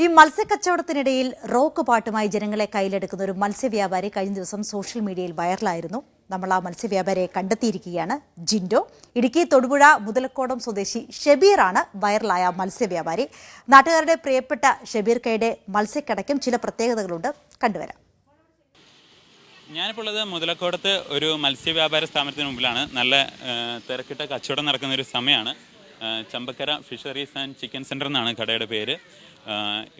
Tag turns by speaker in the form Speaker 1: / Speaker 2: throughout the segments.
Speaker 1: ഈ മത്സ്യക്കച്ചവടത്തിനിടയിൽ റോക്ക് പാട്ടുമായി ജനങ്ങളെ കയ്യിലെടുക്കുന്ന ഒരു മത്സ്യവ്യാപാരി കഴിഞ്ഞ ദിവസം സോഷ്യൽ മീഡിയയിൽ വൈറലായിരുന്നു. നമ്മൾ ആ മത്സ്യവ്യാപാരിയെ കണ്ടെത്തിയിരിക്കുകയാണ്. ജിൻഡോ. ഇടുക്കി തൊടുപുഴ മുതലക്കോടം സ്വദേശി ഷബീറാണ് വൈറലായ മത്സ്യവ്യാപാരി. നാട്ടുകാരുടെ പ്രിയപ്പെട്ട ഷബീർ കയുടെ മത്സ്യക്കടയ്ക്കും ചില പ്രത്യേകതകളുണ്ട്. കണ്ടുവരാം.
Speaker 2: ഞാനിപ്പോൾ ഉള്ളത് മുതലക്കോടത്ത് ഒരു മത്സ്യവ്യാപാര സ്ഥാപനത്തിന് മുമ്പിലാണ്. നല്ല തിരക്കിട്ട കച്ചവടം നടക്കുന്ന ഒരു സമയമാണ്. Champakkara fisheries and chicken centre എന്നാണ് കടയുടെ പേര്.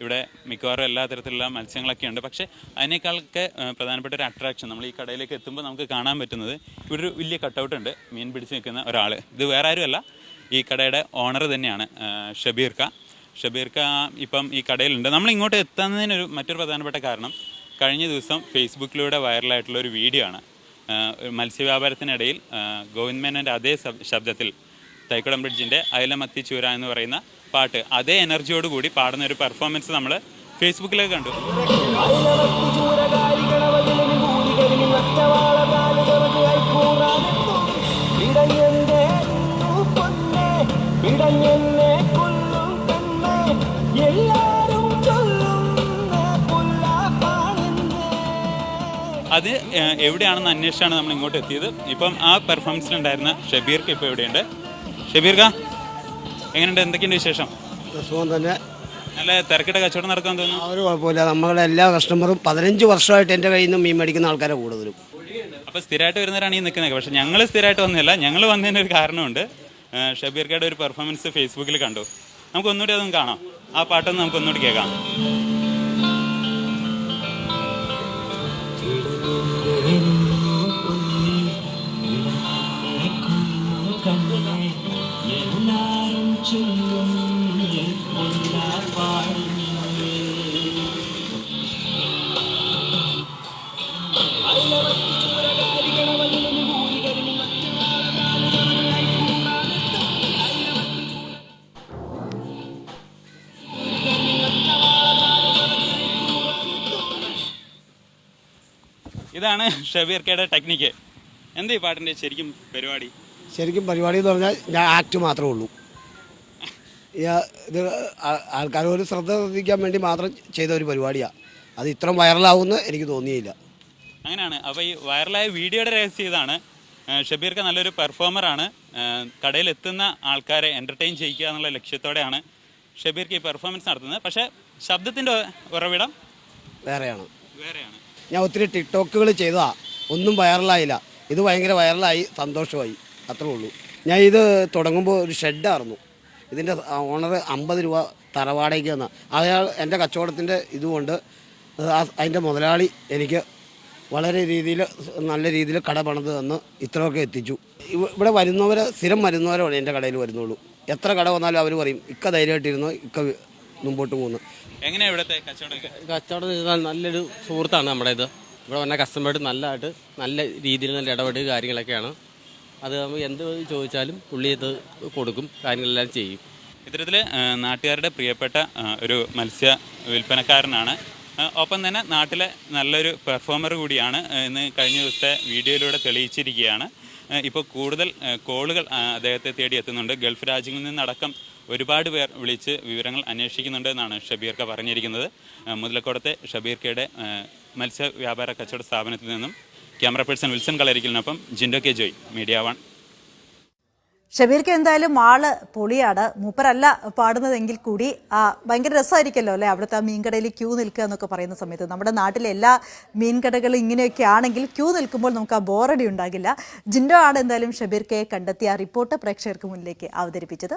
Speaker 2: ഇവിടെ മിക്കവാറും എല്ലാ തരത്തിലുള്ള മത്സ്യങ്ങളൊക്കെ ഉണ്ട്. പക്ഷേ അതിനേക്കാളൊക്കെ പ്രധാനപ്പെട്ട ഒരു അട്രാക്ഷൻ നമ്മൾ ഈ കടയിലേക്ക് എത്തുമ്പോൾ നമുക്ക് കാണാൻ പറ്റുന്നത് ഇവിടെ ഒരു വലിയ കട്ടൗട്ട് ഉണ്ട്. മീൻ പിടിച്ച് നിൽക്കുന്ന ഒരാൾ. ഇത് വേറെ ആരുമല്ല, ഈ കടയുടെ ഓണർ തന്നെയാണ് ഷബീർക്ക ഇപ്പം ഈ കടയിലുണ്ട്. നമ്മൾ ഇങ്ങോട്ട് എത്തുന്നതിനൊരു മറ്റൊരു പ്രധാനപ്പെട്ട കാരണം കഴിഞ്ഞ ദിവസം ഫേസ്ബുക്കിലൂടെ വൈറലായിട്ടുള്ള ഒരു വീഡിയോ ആണ്. മത്സ്യവ്യാപാരത്തിനിടയിൽ ഗോവിന്ദ് മേനോൻ്റെ അതേ ശബ്ദത്തിൽ തൈക്കുടം ബ്രിഡ്ജിൻ്റെ അയലമത്തി ചൂര എന്ന് പറയുന്ന പാട്ട് അതേ എനർജിയോടുകൂടി പാടുന്ന ഒരു പെർഫോമൻസ് നമ്മൾ ഫേസ്ബുക്കിലേക്ക് കണ്ടു. അത് എവിടെയാണെന്ന് അന്വേഷിച്ചാണ് നമ്മൾ ഇങ്ങോട്ട് എത്തിയത്. ഇപ്പം ആ പെർഫോമൻസിലുണ്ടായിരുന്ന ഷബീർക്ക് ഇപ്പോൾ എവിടെയുണ്ട്. ഷബീർക്ക, എങ്ങനെയുണ്ട്? എന്തൊക്കെയുണ്ട് വിശേഷം?
Speaker 3: സുഖം തന്നെ.
Speaker 2: നല്ല തിരക്കിട്ട കച്ചവടം നടക്കാൻ തോന്നുന്നു.
Speaker 3: ഒരു കുഴപ്പമില്ല. നമ്മളുടെ എല്ലാ കസ്റ്റമറും 15 വർഷമായിട്ട് എൻ്റെ കയ്യിൽ നിന്ന് മീൻ മേടിക്കുന്ന ആൾക്കാരെ കൂടുതലും.
Speaker 2: അപ്പോൾ സ്ഥിരമായിട്ട് വരുന്നവരാണ് ഈ നിൽക്കുന്നത്. പക്ഷേ ഞങ്ങൾ സ്ഥിരമായിട്ട് വന്നില്ല. ഞങ്ങൾ വന്നതിനൊരു കാരണമുണ്ട്. ഷബീർക്കയുടെ ഒരു പെർഫോമൻസ് ഫേസ്ബുക്കിൽ കണ്ടു. നമുക്കൊന്നുകൂടി അതൊന്നും കാണാം. ആ പാട്ടൊന്ന് നമുക്കൊന്നുകൂടി കേൾക്കാം. ഇതാണ് ഷബീർക്കയുടെ ടെക്നിക്ക്. എന്താ ഈ പാട്ടിൻ്റെ ശരിക്കും പരിപാടി?
Speaker 3: ശരിക്കും പരിപാടി എന്ന് പറഞ്ഞാൽ ഞാൻ ആക്ട് മാത്രമേ ഉള്ളൂ. ഇത് ആൾക്കാരൊരു ശ്രദ്ധിക്കാൻ വേണ്ടി മാത്രം ചെയ്ത ഒരു പരിപാടിയാണ്. അത് ഇത്ര വൈറലാവുമെന്ന് എനിക്ക് തോന്നിയില്ല.
Speaker 2: അങ്ങനെയാണ്. അപ്പോൾ ഈ വൈറലായ വീഡിയോയുടെ രഹസ്യം ഇതാണ്. ഷബീർക്ക നല്ലൊരു പെർഫോമറാണ്. കടയിലെത്തുന്ന ആൾക്കാരെ എൻ്റർടൈൻ ചെയ്യിക്കുക എന്നുള്ള ലക്ഷ്യത്തോടെയാണ് ഷബീർക്ക് ഈ പെർഫോമൻസ് നടത്തുന്നത്. പക്ഷേ ശബ്ദത്തിൻ്റെ ഉറവിടം വേറെയാണ്.
Speaker 3: ഞാൻ ഒത്തിരി ടിക്ടോക്കുകൾ ചെയ്തതാണ്, ഒന്നും വൈറലായില്ല. ഇത് ഭയങ്കര വൈറലായി, സന്തോഷമായി, അത്രേ ഉള്ളൂ. ഞാൻ ഇത് തുടങ്ങുമ്പോൾ ഒരു ഷെഡായിരുന്നു. ഇതിൻ്റെ ഓണർ 50 രൂപ തറവാടേക്ക് തന്ന അയാൾ എൻ്റെ കച്ചവടത്തിൻ്റെ ഇതുകൊണ്ട് അതിൻ്റെ മുതലാളി എനിക്ക് വളരെ നല്ല രീതിയിൽ കട പണിത് തന്ന് ഇത്രയൊക്കെ എത്തിച്ചു. ഇവിടെ സ്ഥിരം വരുന്നവരാണ് എൻ്റെ കടയിൽ വരുന്നുള്ളൂ. എത്ര കട വന്നാലും അവർ പറയും ഇക്ക ധൈര്യമായിട്ടിരുന്നു, ഇക്ക മുമ്പോട്ട് പോകുന്നു.
Speaker 2: എങ്ങനെയാണ് ഇവിടുത്തെ
Speaker 4: കച്ചവടം? നല്ലൊരു സുഹൃത്താണ് നമ്മുടെ ഇത്. ഇവിടെ വന്ന കസ്റ്റമറായിട്ട് നല്ല രീതിയിൽ നല്ല ഇടപെടുക കാര്യങ്ങളൊക്കെയാണ്. അത് നമ്മൾ എന്ത് ചോദിച്ചാലും പുള്ളി ഇത് കൊടുക്കും, കാര്യങ്ങളെല്ലാം ചെയ്യും.
Speaker 2: ഇത്തരത്തിൽ നാട്ടുകാരുടെ പ്രിയപ്പെട്ട ഒരു മത്സ്യ വിൽപ്പനക്കാരനാണ്. ഒപ്പം തന്നെ നാട്ടിലെ നല്ലൊരു പെർഫോമർ കൂടിയാണ് ഇന്ന് കഴിഞ്ഞ ദിവസത്തെ വീഡിയോയിലൂടെ തെളിയിച്ചിരിക്കുകയാണ്. ഇപ്പോൾ കൂടുതൽ കോളുകൾ അദ്ദേഹത്തെ തേടി എത്തുന്നുണ്ട്. ഗൾഫ് രാജ്യങ്ങളിൽ നിന്നടക്കം ഒരുപാട് പേർ വിളിച്ച് വിവരങ്ങൾ അന്വേഷിക്കുന്നുണ്ട് എന്നാണ് ഷബീർക്ക പറഞ്ഞിരിക്കുന്നത്. മുതലക്കോടത്തെ ഷബീർക്കയുടെ മത്സ്യ വ്യാപാര കച്ചവട സ്ഥാപനത്തിൽ നിന്നും ക്യാമറ പേഴ്സൺ വിൽസൺ കളരിക്കലിനൊപ്പം ജിൻഡോ കെ ജോയ്, മീഡിയ 1.
Speaker 1: ഷബീർക്ക് എന്തായാലും ആള് പൊളിയാണ്. മൂപ്പരല്ല പാടുന്നതെങ്കിൽ കൂടി ഭയങ്കര രസമായിരിക്കല്ലോ അല്ലേ? അവിടുത്തെ ആ മീൻകടയിൽ ക്യൂ നിൽക്കുക എന്നൊക്കെ പറയുന്ന സമയത്ത് നമ്മുടെ നാട്ടിലെ എല്ലാ മീൻകടകളും ഇങ്ങനെയൊക്കെ ആണെങ്കിൽ ക്യൂ നിൽക്കുമ്പോൾ നമുക്ക് ആ ബോറടി ഉണ്ടാകില്ല. ജിൻഡോ ആണ് എന്തായാലും ഷബീർക്കയെ കണ്ടെത്തിയ റിപ്പോർട്ട് പ്രേക്ഷകർക്ക് മുന്നിലേക്ക് അവതരിപ്പിച്ചത്.